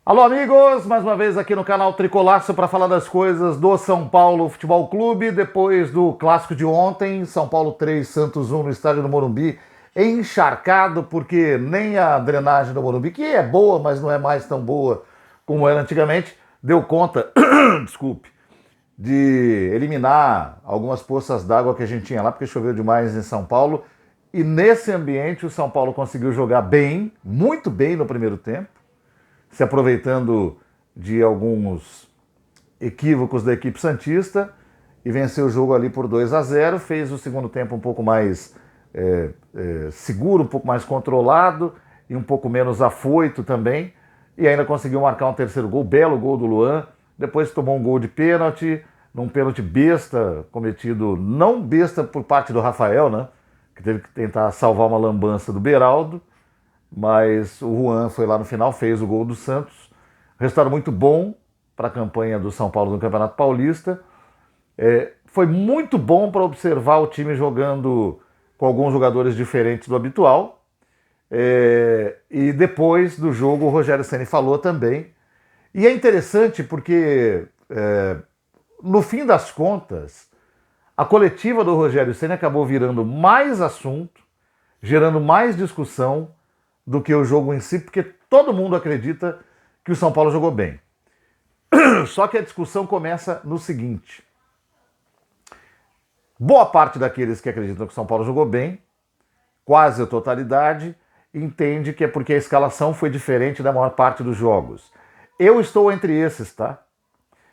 Alô, amigos! Mais uma vez aqui no canal Tricolaço para falar das coisas do São Paulo Futebol Clube. Depois do clássico de ontem, São Paulo 3, Santos 1 no estádio do Morumbi, encharcado porque nem a drenagem do Morumbi, que é boa, mas não é mais tão boa como era antigamente, deu conta, desculpe, de eliminar algumas poças d'água que a gente tinha lá, porque choveu demais em São Paulo. E nesse ambiente o São Paulo conseguiu jogar bem, muito bem no primeiro tempo, se aproveitando de alguns equívocos da equipe santista e venceu o jogo ali por 2-0. Fez o segundo tempo um pouco mais seguro, um pouco mais controlado e um pouco menos afoito também, e ainda conseguiu marcar um terceiro gol, belo gol do Luan. Depois tomou um gol de pênalti, num pênalti besta, cometido, não besta por parte do Rafael, né, que teve que tentar salvar uma lambança do Beraldo, mas o Juan foi lá no final, fez o gol do Santos. Resultado muito bom para a campanha do São Paulo no Campeonato Paulista. Foi muito bom para observar o time jogando com alguns jogadores diferentes do habitual. E depois do jogo o Rogério Ceni falou também. E é interessante porque, no fim das contas, a coletiva do Rogério Ceni acabou virando mais assunto, gerando mais discussão do que o jogo em si, porque todo mundo acredita que o São Paulo jogou bem. Só que a discussão começa no seguinte: boa parte daqueles que acreditam que o São Paulo jogou bem, quase a totalidade, entende que é porque a escalação foi diferente da maior parte dos jogos. Eu estou entre esses, tá?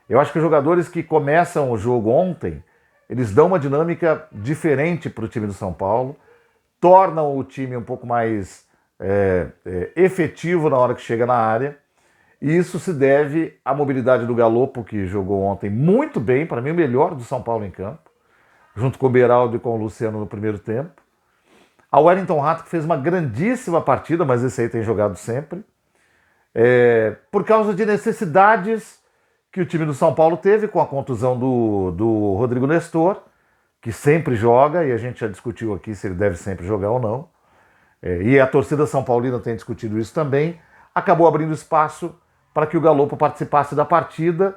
Eu acho que os jogadores que começam o jogo ontem, eles dão uma dinâmica diferente para o time do São Paulo, tornam o time um pouco mais efetivo na hora que chega na área. E isso se deve à mobilidade do Galopo, que jogou ontem muito bem, para mim o melhor do São Paulo em campo, junto com o Beraldo e com o Luciano no primeiro tempo. Ao Wellington Rato, que fez uma grandíssima partida, mas esse aí tem jogado sempre, por causa de necessidades que o time do São Paulo teve com a contusão do Rodrigo Nestor, que sempre joga, e a gente já discutiu aqui se ele deve sempre jogar ou não. E a torcida São Paulina tem discutido isso também. Acabou abrindo espaço para que o Galopo participasse da partida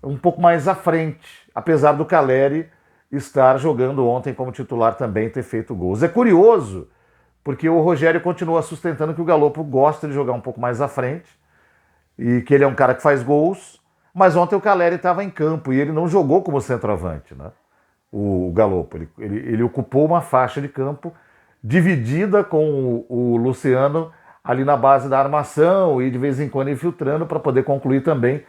um pouco mais à frente, apesar do Caleri estar jogando ontem como titular também, ter feito gols. É curioso, porque o Rogério continua sustentando que o Galopo gosta de jogar um pouco mais à frente e que ele é um cara que faz gols, mas ontem o Caleri estava em campo e ele não jogou como centroavante, né? O Galopo, ele ocupou uma faixa de campo dividida com o Luciano ali na base da armação e de vez em quando infiltrando para poder concluir também,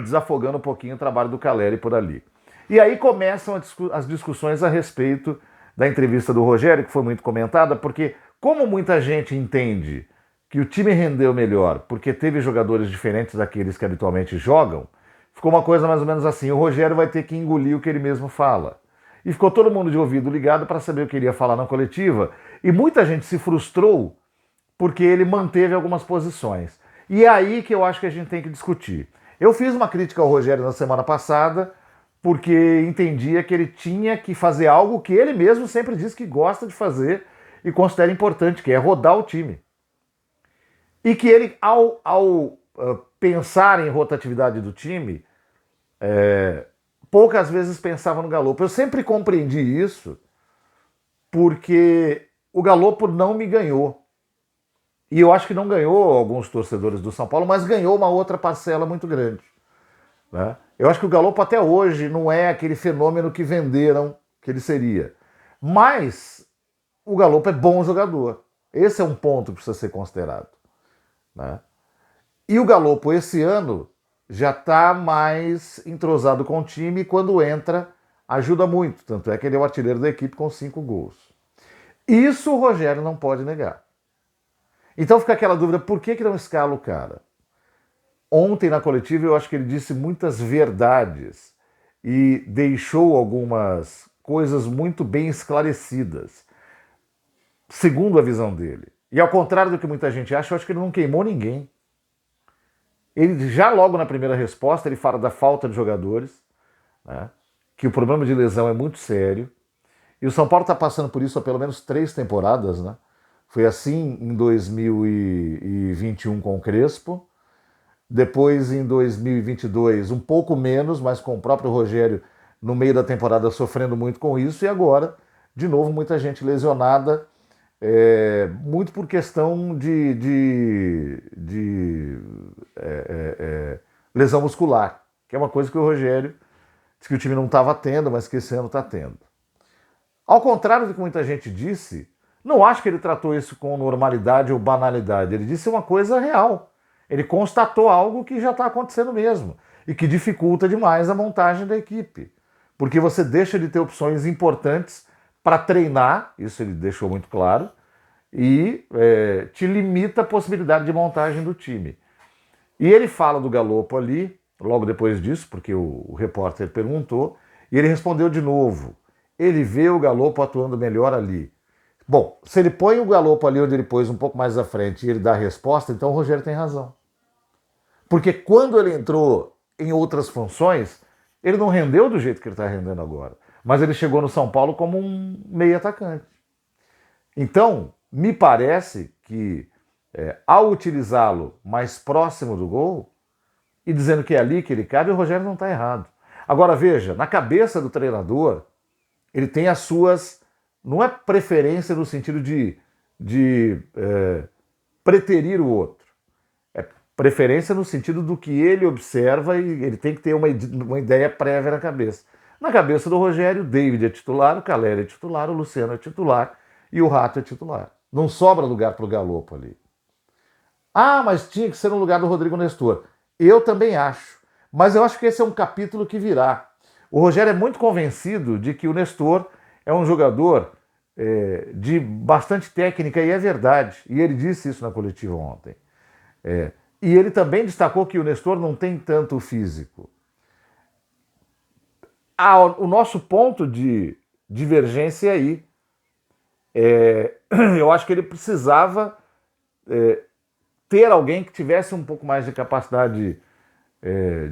desafogando um pouquinho o trabalho do Caleri por ali. E aí começam as discussões a respeito da entrevista do Rogério, que foi muito comentada, porque como muita gente entende que o time rendeu melhor porque teve jogadores diferentes daqueles que habitualmente jogam, ficou uma coisa mais ou menos assim: o Rogério vai ter que engolir o que ele mesmo fala. E ficou todo mundo de ouvido ligado para saber o que ele ia falar na coletiva. E muita gente se frustrou porque ele manteve algumas posições. E é aí que eu acho que a gente tem que discutir. Eu fiz uma crítica ao Rogério na semana passada porque entendia que ele tinha que fazer algo que ele mesmo sempre diz que gosta de fazer e considera importante, que é rodar o time. E que ele, ao pensar em rotatividade do time, poucas vezes pensava no Galopo. Eu sempre compreendi isso porque o Galopo não me ganhou. E eu acho que não ganhou alguns torcedores do São Paulo, mas ganhou uma outra parcela muito grande, né? Eu acho que o Galopo até hoje não é aquele fenômeno que venderam que ele seria. Mas o Galopo é bom jogador. Esse é um ponto que precisa ser considerado, né? E o Galopo esse ano já está mais entrosado com o time e quando entra ajuda muito. Tanto é que ele é o artilheiro da equipe com 5 gols. Isso o Rogério não pode negar. Então fica aquela dúvida: por que não escala o cara? Ontem na coletiva eu acho que ele disse muitas verdades e deixou algumas coisas muito bem esclarecidas, segundo a visão dele. E ao contrário do que muita gente acha, eu acho que ele não queimou ninguém. Ele já logo na primeira resposta ele fala da falta de jogadores, né, que o problema de lesão é muito sério. E o São Paulo está passando por isso há pelo menos 3 temporadas, né? Foi assim em 2021 com o Crespo. Depois, em 2022, um pouco menos, mas com o próprio Rogério no meio da temporada sofrendo muito com isso. E agora, de novo, muita gente lesionada, muito por questão de lesão muscular, que é uma coisa que o Rogério disse que o time não estava tendo, mas que esse ano está tendo. Ao contrário do que muita gente disse, não acho que ele tratou isso com normalidade ou banalidade. Ele disse uma coisa real. Ele constatou algo que já está acontecendo mesmo e que dificulta demais a montagem da equipe. Porque você deixa de ter opções importantes para treinar, isso ele deixou muito claro, e te limita a possibilidade de montagem do time. E ele fala do Galopo ali, logo depois disso, porque o repórter perguntou, e ele respondeu de novo. Ele vê o Galopo atuando melhor ali. Bom, se ele põe o Galopo ali onde ele pôs um pouco mais à frente e ele dá a resposta, então o Rogério tem razão. Porque quando ele entrou em outras funções, ele não rendeu do jeito que ele está rendendo agora. Mas ele chegou no São Paulo como um meio atacante. Então, me parece que ao utilizá-lo mais próximo do gol e dizendo que é ali que ele cabe, o Rogério não está errado. Agora veja, na cabeça do treinador, ele tem as suas, não é preferência no sentido de preterir o outro, é preferência no sentido do que ele observa e ele tem que ter uma ideia prévia na cabeça. Na cabeça do Rogério, David é titular, o Caleri é titular, o Luciano é titular e o Rato é titular. Não sobra lugar para o Galopo ali. Ah, mas tinha que ser no lugar do Rodrigo Nestor. Eu também acho. Mas eu acho que esse é um capítulo que virá. O Rogério é muito convencido de que o Nestor é um jogador de bastante técnica, e é verdade. E ele disse isso na coletiva ontem. E ele também destacou que o Nestor não tem tanto físico. O nosso ponto de divergência é aí. Eu acho que ele precisava ter alguém que tivesse um pouco mais de capacidade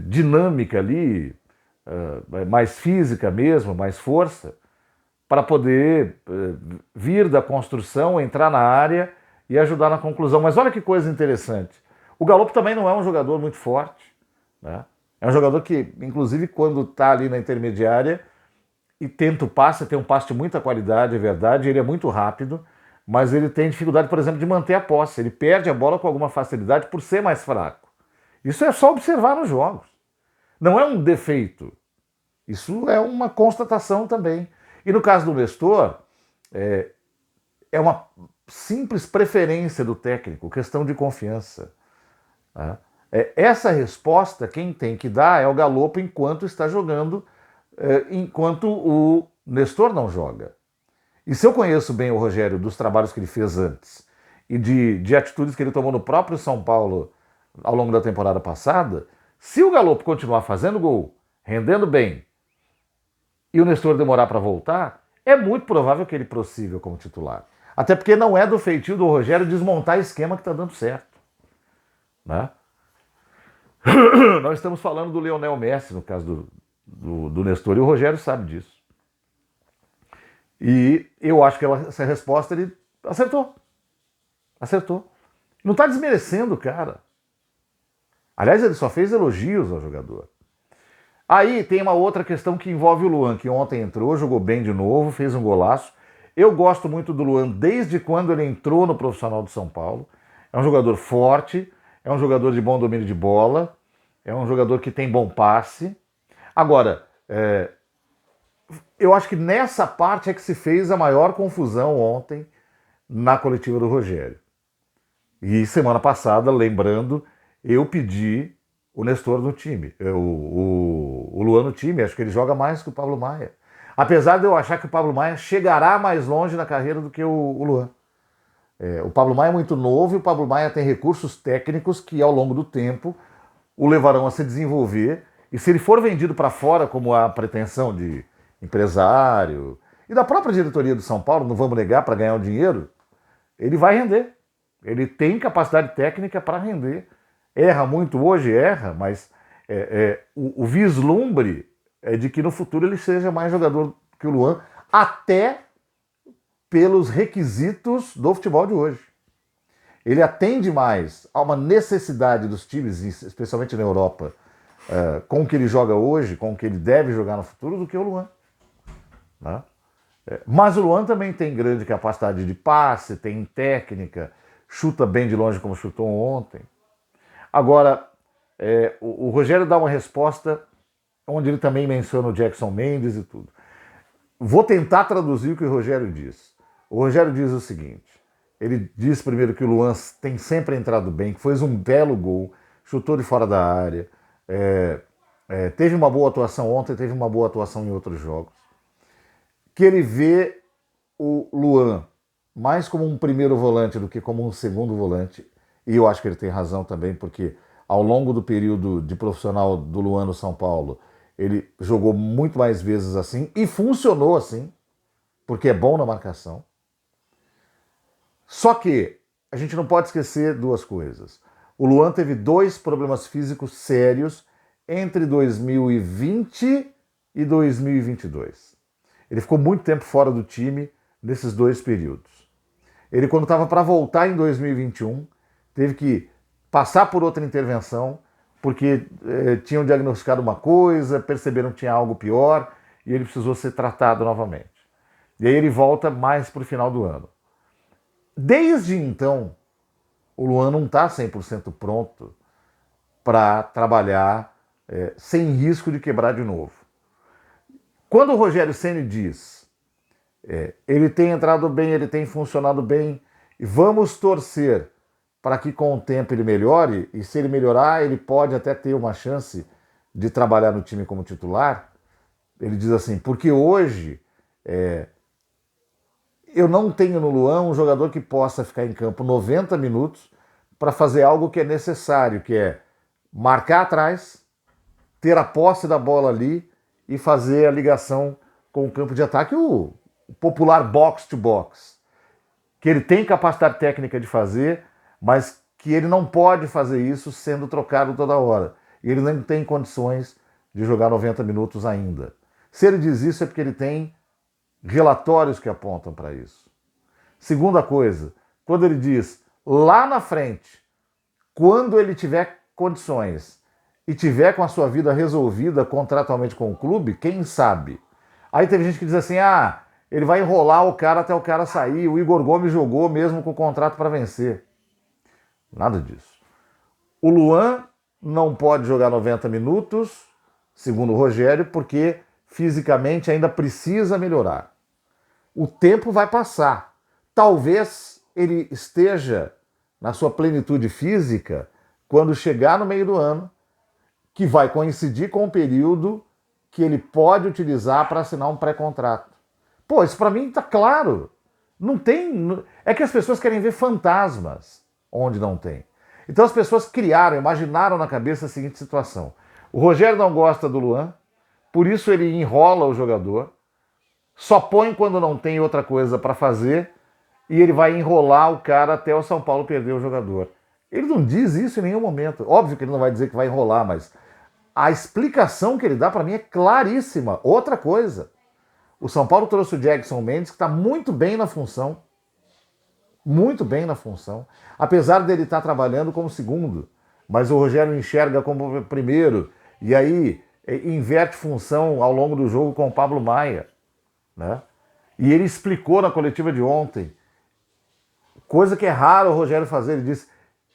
dinâmica ali, mais física mesmo, mais força, para poder vir da construção, entrar na área e ajudar na conclusão. Mas olha que coisa interessante. O Galopo também não é um jogador muito forte, né? É um jogador que, inclusive, quando está ali na intermediária e tenta o passe, tem um passe de muita qualidade, é verdade, ele é muito rápido, mas ele tem dificuldade, por exemplo, de manter a posse. Ele perde a bola com alguma facilidade por ser mais fraco. Isso é só observar nos jogos. Não é um defeito. Isso é uma constatação também. E no caso do Nestor, é uma simples preferência do técnico, questão de confiança. Né? Essa resposta, quem tem que dar é o Galopo enquanto está jogando, enquanto o Nestor não joga. E se eu conheço bem o Rogério dos trabalhos que ele fez antes e de atitudes que ele tomou no próprio São Paulo ao longo da temporada passada, se o Galopo continuar fazendo gol, rendendo bem, e o Nestor demorar para voltar, é muito provável que ele prossiga como titular. Até porque não é do feitio do Rogério desmontar esquema que está dando certo. Né? Nós estamos falando do Lionel Messi, no caso do Nestor, e o Rogério sabe disso. E eu acho que essa resposta ele acertou. Acertou. Não está desmerecendo o cara. Aliás, ele só fez elogios ao jogador. Aí tem uma outra questão que envolve o Luan, que ontem entrou, jogou bem de novo, fez um golaço. Eu gosto muito do Luan desde quando ele entrou no profissional do São Paulo. É um jogador forte, é um jogador de bom domínio de bola, é um jogador que tem bom passe. Agora, eu acho que nessa parte é que se fez a maior confusão ontem na coletiva do Rogério. E semana passada, lembrando, eu pedi o Nestor no time, o Luan no time. Acho que ele joga mais que o Pablo Maia. Apesar de eu achar que o Pablo Maia chegará mais longe na carreira do que o Luan. O Pablo Maia é muito novo e o Pablo Maia tem recursos técnicos que ao longo do tempo o levarão a se desenvolver. E se ele for vendido para fora, como a pretensão de empresário e da própria diretoria do São Paulo, não vamos negar, para ganhar o dinheiro, ele vai render. Ele tem capacidade técnica para render. Erra muito hoje, erra, mas o vislumbre é de que no futuro ele seja mais jogador que o Luan, até pelos requisitos do futebol de hoje. ele atende mais a uma necessidade dos times, especialmente na Europa, com o que ele joga hoje, com o que ele deve jogar no futuro, do que o Luan. Né? Mas o Luan também tem grande capacidade de passe, tem técnica, chuta bem de longe como chutou ontem. Agora, o Rogério dá uma resposta onde ele também menciona o Jackson Mendes e tudo. Vou tentar traduzir o que o Rogério diz. O Rogério diz o seguinte, ele diz primeiro que o Luan tem sempre entrado bem, que fez um belo gol, chutou de fora da área, teve uma boa atuação ontem, teve uma boa atuação em outros jogos. Que ele vê o Luan mais como um primeiro volante do que como um segundo volante, e eu acho que ele tem razão também, porque ao longo do período de profissional do Luan no São Paulo, ele jogou muito mais vezes assim, e funcionou assim, porque é bom na marcação. Só que a gente não pode esquecer duas coisas. O Luan teve 2 problemas físicos sérios entre 2020 e 2022. Ele ficou muito tempo fora do time nesses 2 períodos. Ele, quando estava para voltar em 2021, teve que passar por outra intervenção, porque tinham diagnosticado uma coisa, perceberam que tinha algo pior, e ele precisou ser tratado novamente. E aí ele volta mais para o final do ano. Desde então, o Luan não está 100% pronto para trabalhar sem risco de quebrar de novo. Quando o Rogério Ceni diz, ele tem entrado bem, ele tem funcionado bem, e vamos torcer para que com o tempo ele melhore, e se ele melhorar, ele pode até ter uma chance de trabalhar no time como titular, ele diz assim, porque hoje eu não tenho no Luan um jogador que possa ficar em campo 90 minutos para fazer algo que é necessário, que é marcar atrás, ter a posse da bola ali e fazer a ligação com o campo de ataque, o popular box-to-box, que ele tem capacidade técnica de fazer, mas que ele não pode fazer isso sendo trocado toda hora. E ele não tem condições de jogar 90 minutos ainda. Se ele diz isso é porque ele tem relatórios que apontam para isso. Segunda coisa, quando ele diz lá na frente, quando ele tiver condições e tiver com a sua vida resolvida contratualmente com o clube, quem sabe? Aí teve gente que diz assim, ele vai enrolar o cara até o cara sair, o Igor Gomes jogou mesmo com o contrato para vencer. Nada disso. O Luan não pode jogar 90 minutos, segundo o Rogério, porque fisicamente ainda precisa melhorar. O tempo vai passar. Talvez ele esteja na sua plenitude física quando chegar no meio do ano, que vai coincidir com o período que ele pode utilizar para assinar um pré-contrato. Pô, isso para mim está claro. Não tem. É que as pessoas querem ver fantasmas onde não tem. Então as pessoas imaginaram na cabeça a seguinte situação. O Rogério não gosta do Luan, por isso ele enrola o jogador, só põe quando não tem outra coisa para fazer e ele vai enrolar o cara até o São Paulo perder o jogador. Ele não diz isso em nenhum momento. Óbvio que ele não vai dizer que vai enrolar, mas a explicação que ele dá para mim é claríssima. Outra coisa, o São Paulo trouxe o Jackson Mendes, que está muito bem na função, apesar dele estar trabalhando como segundo, mas o Rogério enxerga como primeiro, e aí inverte função ao longo do jogo com o Pablo Maia, né? E ele explicou na coletiva de ontem, coisa que é raro o Rogério fazer, ele disse,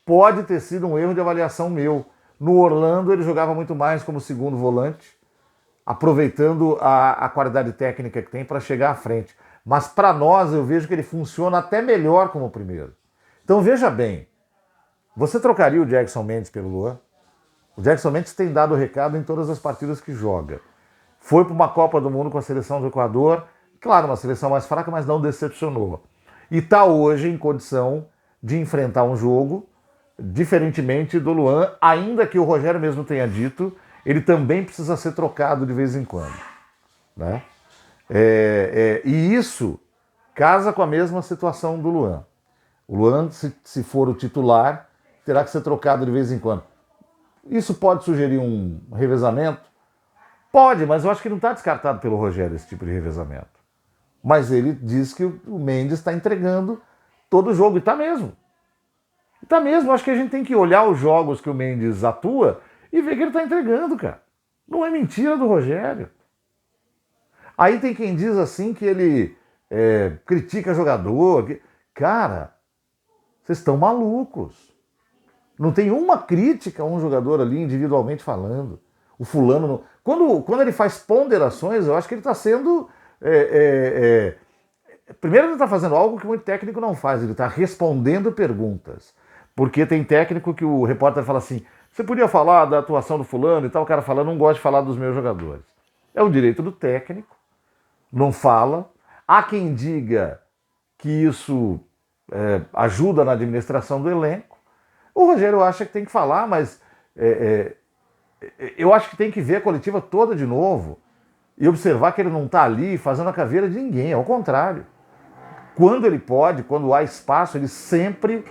pode ter sido um erro de avaliação meu. No Orlando ele jogava muito mais como segundo volante, aproveitando a qualidade técnica que tem para chegar à frente. Mas para nós eu vejo que ele funciona até melhor como primeiro. Então veja bem, você trocaria o Jackson Mendes pelo Luan? O Jackson Mendes tem dado recado em todas as partidas que joga. Foi para uma Copa do Mundo com a seleção do Equador, claro, uma seleção mais fraca, mas não decepcionou. E está hoje em condição de enfrentar um jogo, diferentemente do Luan, ainda que o Rogério mesmo tenha dito, ele também precisa ser trocado de vez em quando. Né? E isso casa com a mesma situação do Luan. O Luan, se for o titular, terá que ser trocado de vez em quando. Isso pode sugerir um revezamento? Pode, mas eu acho que não está descartado pelo Rogério esse tipo de revezamento. Mas ele diz que o Mendes está entregando todo o jogo, e está mesmo. Tá mesmo, acho que a gente tem que olhar os jogos que o Mendes atua e ver que ele tá entregando, cara. Não é mentira do Rogério. Aí tem quem diz assim que ele critica jogador. Cara, vocês estão malucos. Não tem uma crítica a um jogador ali individualmente falando. O fulano não... Quando ele faz ponderações, eu acho que ele está sendo. Primeiro, ele está fazendo algo que muito técnico não faz, ele está respondendo perguntas. Porque tem técnico que o repórter fala assim: você podia falar da atuação do fulano e tal, o cara fala: não gosto de falar dos meus jogadores. É o direito do técnico, não fala. Há quem diga que isso ajuda na administração do elenco. O Rogério acha que tem que falar, mas eu acho que tem que ver a coletiva toda de novo e observar que ele não está ali fazendo a caveira de ninguém, ao contrário. Quando ele pode, quando há espaço, ele sempre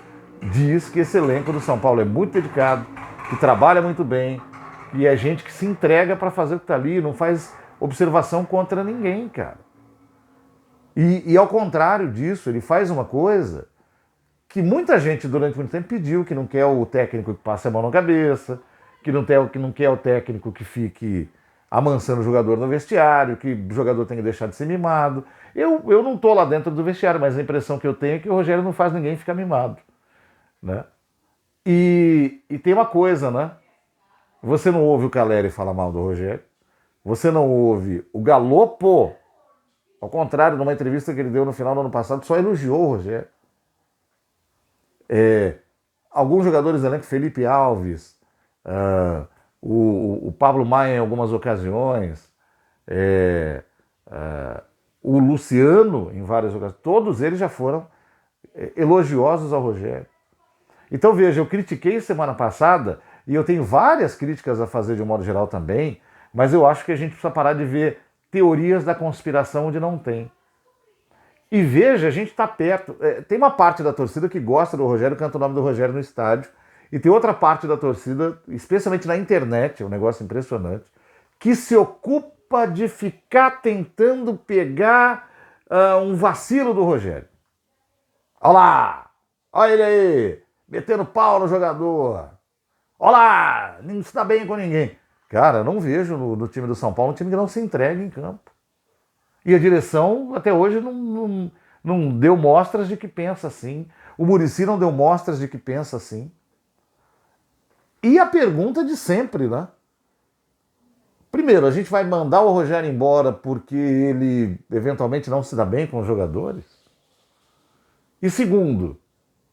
diz que esse elenco do São Paulo é muito dedicado, que trabalha muito bem, e é gente que se entrega para fazer o que está ali, não faz observação contra ninguém, cara. E ao contrário disso, ele faz uma coisa que muita gente durante muito tempo pediu, que não quer o técnico que passe a mão na cabeça, que não quer o técnico que fique amansando o jogador no vestiário, que o jogador tem que deixar de ser mimado. Eu não estou lá dentro do vestiário, mas a impressão que eu tenho é que o Rogério não faz ninguém ficar mimado. Né? E tem uma coisa, né? Você não ouve o Caleri falar mal do Rogério, você não ouve o Galopo, ao contrário, numa entrevista que ele deu no final do ano passado, só elogiou o Rogério. Alguns jogadores do elenco, Felipe Alves, o Pablo Maia em algumas ocasiões, o Luciano em várias ocasiões, todos eles já foram elogiosos ao Rogério. Então veja, eu critiquei semana passada e eu tenho várias críticas a fazer de um modo geral também, mas eu acho que a gente precisa parar de ver teorias da conspiração onde não tem. E veja, a gente está perto. Tem uma parte da torcida que gosta do Rogério, canta o nome do Rogério no estádio, e tem outra parte da torcida, especialmente na internet, é um negócio impressionante, que se ocupa de ficar tentando pegar um vacilo do Rogério. Olha lá! Olha ele aí! Metendo pau no jogador! Olha lá! Não se dá bem com ninguém. Cara, eu não vejo no time do São Paulo um time que não se entrega em campo. E a direção, até hoje, não deu mostras de que pensa assim. O Muricy não deu mostras de que pensa assim. E a pergunta de sempre, né? Primeiro, a gente vai mandar o Rogério embora porque ele eventualmente não se dá bem com os jogadores? E segundo,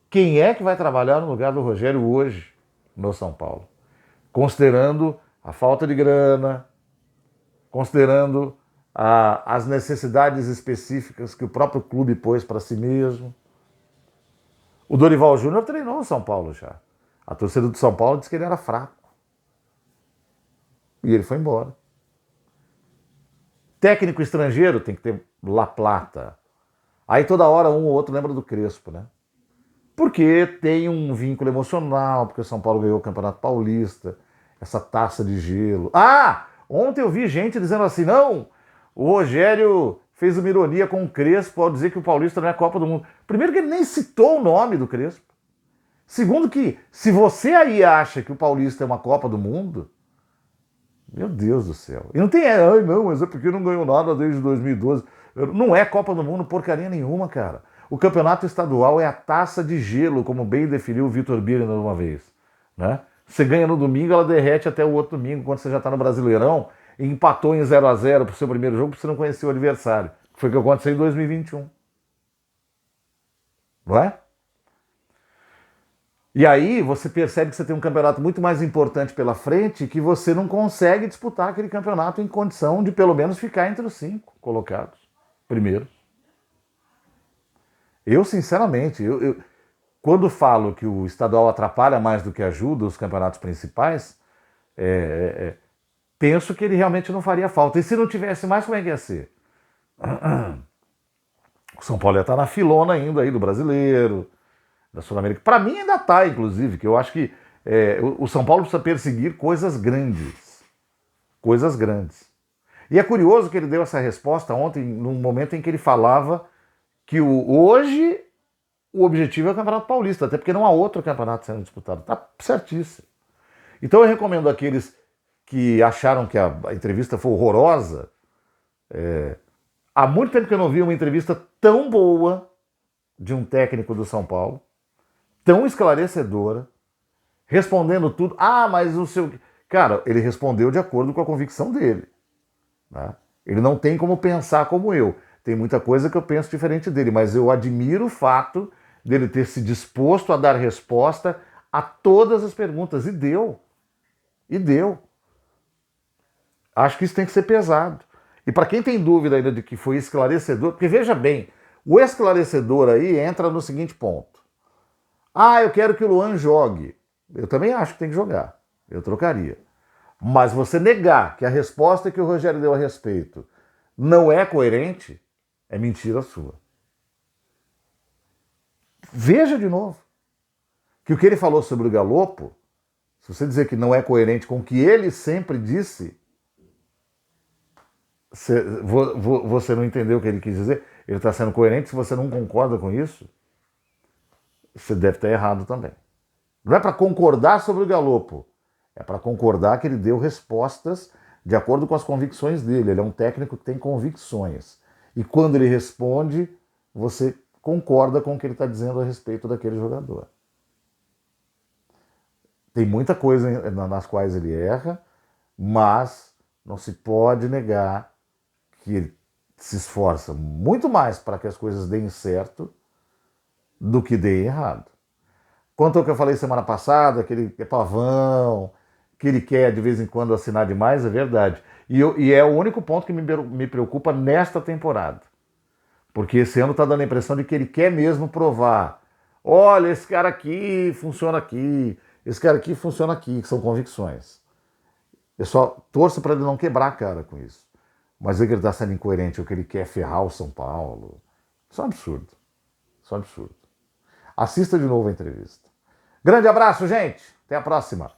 quem é que vai trabalhar no lugar do Rogério hoje no São Paulo? Considerando a falta de grana, considerando as necessidades específicas que o próprio clube pôs para si mesmo. O Dorival Júnior treinou o São Paulo já. A torcida do São Paulo disse que ele era fraco. E ele foi embora. Técnico estrangeiro tem que ter La Plata. Aí toda hora um ou outro lembra do Crespo, né? Porque tem um vínculo emocional, porque o São Paulo ganhou o Campeonato Paulista, essa taça de gelo. Ontem eu vi gente dizendo assim, não, o Rogério fez uma ironia com o Crespo ao dizer que o Paulista não é a Copa do Mundo. Primeiro que ele nem citou o nome do Crespo. Segundo que, se você aí acha que o Paulista é uma Copa do Mundo, meu Deus do céu. E não tem, não, mas é porque não ganhou nada desde 2012. Não é Copa do Mundo porcaria nenhuma, cara. O campeonato estadual é a taça de gelo, como bem definiu o Vitor Birner uma vez. Né? Você ganha no domingo, ela derrete até o outro domingo, quando você já está no Brasileirão, e empatou em 0-0 pro seu primeiro jogo, porque você não conhecia o adversário. Foi o que aconteceu em 2021. Não é? E aí você percebe que você tem um campeonato muito mais importante pela frente, que você não consegue disputar aquele campeonato em condição de pelo menos ficar entre os 5 colocados primeiros. Eu, sinceramente, quando falo que o estadual atrapalha mais do que ajuda os campeonatos principais, penso que ele realmente não faria falta. E se não tivesse mais, como é que ia ser? O São Paulo ia estar na filona ainda aí do brasileiro, da Sul-América. Para mim ainda está, inclusive, que eu acho que o São Paulo precisa perseguir coisas grandes. Coisas grandes. E é curioso que ele deu essa resposta ontem, num momento em que ele falava que hoje o objetivo é o Campeonato Paulista, até porque não há outro campeonato sendo disputado. Tá certíssimo. Então eu recomendo àqueles que acharam que a entrevista foi horrorosa. Há muito tempo que eu não vi uma entrevista tão boa de um técnico do São Paulo, tão esclarecedora, respondendo tudo. Ah, mas o seu... Cara, ele respondeu de acordo com a convicção dele. Né? Ele não tem como pensar como eu. Tem muita coisa que eu penso diferente dele, mas eu admiro o fato dele ter se disposto a dar resposta a todas as perguntas. E deu. E deu. Acho que isso tem que ser pesado. E para quem tem dúvida ainda de que foi esclarecedor, porque veja bem, o esclarecedor aí entra no seguinte ponto. Ah, eu quero que o Luan jogue. Eu também acho que tem que jogar. Eu trocaria. Mas você negar que a resposta que o Rogério deu a respeito não é coerente, é mentira sua. Veja de novo que o que ele falou sobre o Galopo, se você dizer que não é coerente com o que ele sempre disse, você não entendeu o que ele quis dizer. Ele está sendo coerente. Se você não concorda com isso, você deve estar errado também. Não é para concordar sobre o Galopo, é para concordar que ele deu respostas de acordo com as convicções dele. Ele é um técnico que tem convicções. E quando ele responde, você concorda com o que ele está dizendo a respeito daquele jogador. Tem muita coisa nas quais ele erra, mas não se pode negar que ele se esforça muito mais para que as coisas deem certo do que deem errado. Quanto ao que eu falei semana passada, que ele é pavão, que ele quer de vez em quando assinar demais, é verdade. E é o único ponto que me preocupa nesta temporada. Porque esse ano está dando a impressão de que ele quer mesmo provar. Olha, esse cara aqui funciona aqui, esse cara aqui funciona aqui, que são convicções. Eu só torço para ele não quebrar a cara com isso. Mas ver que ele está sendo incoerente, ou que ele quer ferrar o São Paulo. Isso é um absurdo. Isso é um absurdo. Assista de novo a entrevista. Grande abraço, gente. Até a próxima.